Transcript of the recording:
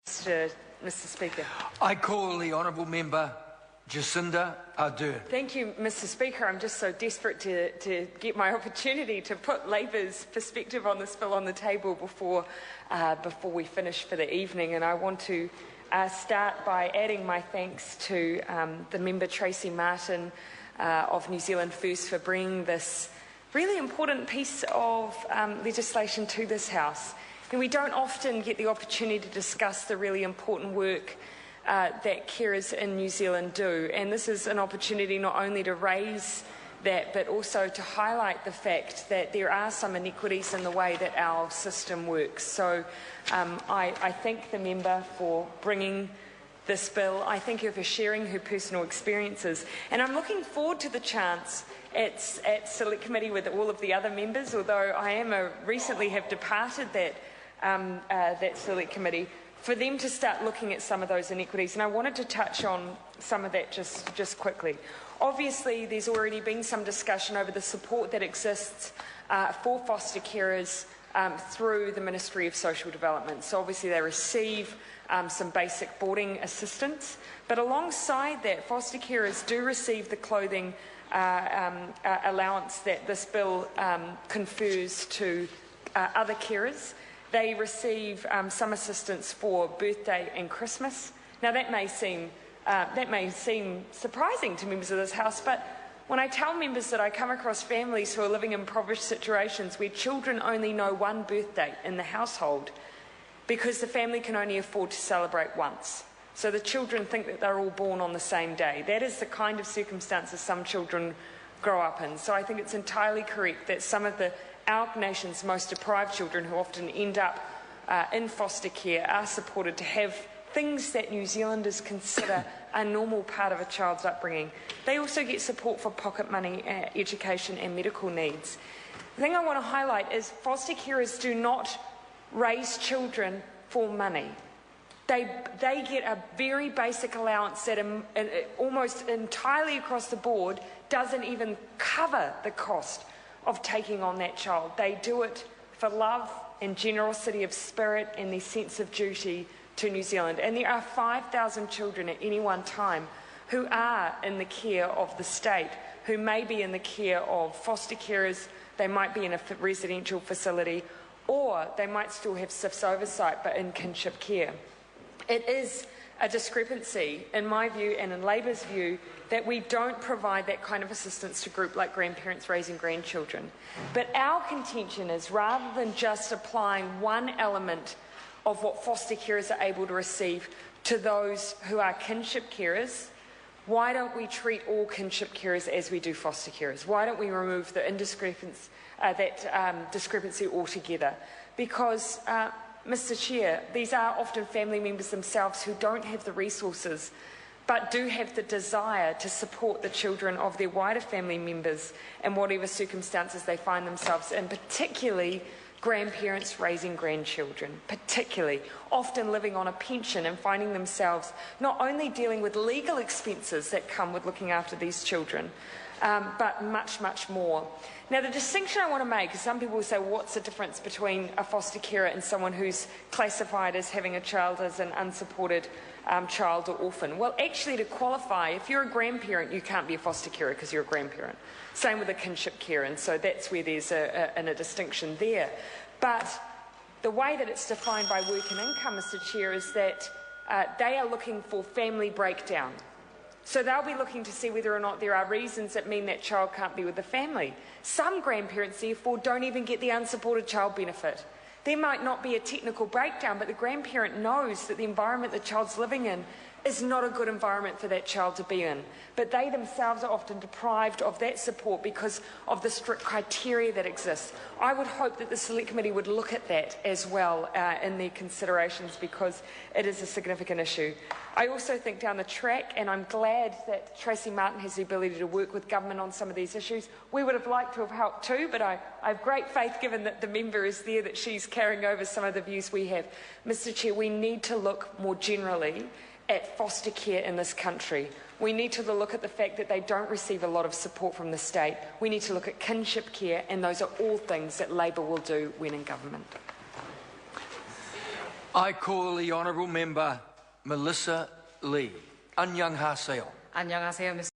Mr. Speaker. I call the Honourable Member Jacinda Ardern. Thank you, Mr. Speaker. I'm just so desperate to get my opportunity to put Labour's perspective on this bill on the table before we finish for the evening. And I want to start by adding my thanks to the member Tracy Martin of New Zealand First for bringing this really important piece of legislation to this House. And we don't often get the opportunity to discuss the really important work that carers in New Zealand do. And this is an opportunity not only to raise that, but also to highlight the fact that there are some inequities in the way that our system works. So I thank the member for bringing this bill. I thank her for sharing her personal experiences. And I'm looking forward to the chance at Select Committee with all of the other members, although I recently have departed that Select Committee, for them to start looking at some of those inequities. And I wanted to touch on some of that just quickly. Obviously, there's already been some discussion over the support that exists for foster carers through the Ministry of Social Development. So obviously they receive some basic boarding assistance, but alongside that, foster carers do receive the clothing allowance that this bill confers to other carers. They receive some assistance for birthday and Christmas. Now that may seem surprising to members of this House, but when I tell members that I come across families who are living in impoverished situations where children only know one birthday in the household because the family can only afford to celebrate once. So the children think that they're all born on the same day. That is the kind of circumstances some children grow up in. So I think it's entirely correct that some of our nation's most deprived children who often end up in foster care are supported to have things that New Zealanders consider a normal part of a child's upbringing. They also get support for pocket money, education and medical needs. The thing I want to highlight is foster carers do not raise children for money. They get a very basic allowance that almost entirely across the board doesn't even cover the cost of taking on that child. They do it for love and generosity of spirit and their sense of duty to New Zealand. And there are 5,000 children at any one time who are in the care of the state, who may be in the care of foster carers, they might be in a residential facility, or they might still have SIF's oversight but in kinship care. It is a discrepancy, in my view and in Labour's view, that we don't provide that kind of assistance to groups like grandparents raising grandchildren. But our contention is, rather than just applying one element of what foster carers are able to receive to those who are kinship carers, why don't we treat all kinship carers as we do foster carers? Why don't we remove the discrepancy altogether? Because Mr. Chair, these are often family members themselves who don't have the resources but do have the desire to support the children of their wider family members in whatever circumstances they find themselves in, particularly grandparents raising grandchildren, particularly often living on a pension and finding themselves not only dealing with legal expenses that come with looking after these children, but much, much more. Now, the distinction I want to make is some people will say, well, what's the difference between a foster carer and someone who's classified as having a child as an unsupported child or orphan? Well, actually, to qualify, if you're a grandparent, you can't be a foster carer because you're a grandparent. Same with a kinship carer, and so that's where there's a distinction there. But the way that it's defined by work and income, Mr. Chair, is that they are looking for family breakdown. So they'll be looking to see whether or not there are reasons that mean that child can't be with the family. Some grandparents, therefore, don't even get the unsupported child benefit. There might not be a technical breakdown, but the grandparent knows that the environment the child's living in is not a good environment for that child to be in. But they themselves are often deprived of that support because of the strict criteria that exists. I would hope that the Select Committee would look at that as well in their considerations, because it is a significant issue. I also think down the track, and I'm glad that Tracy Martin has the ability to work with government on some of these issues. We would have liked to have helped too, but I have great faith, given that the member is there, that she's carrying over some of the views we have. Mr. Chair, we need to look more generally at foster care in this country. We need to look at the fact that they don't receive a lot of support from the state. We need to look at kinship care, and those are all things that Labour will do when in government. I call the honourable member Melissa Lee. Annyeonghaseyo. 안녕하세요, Mr.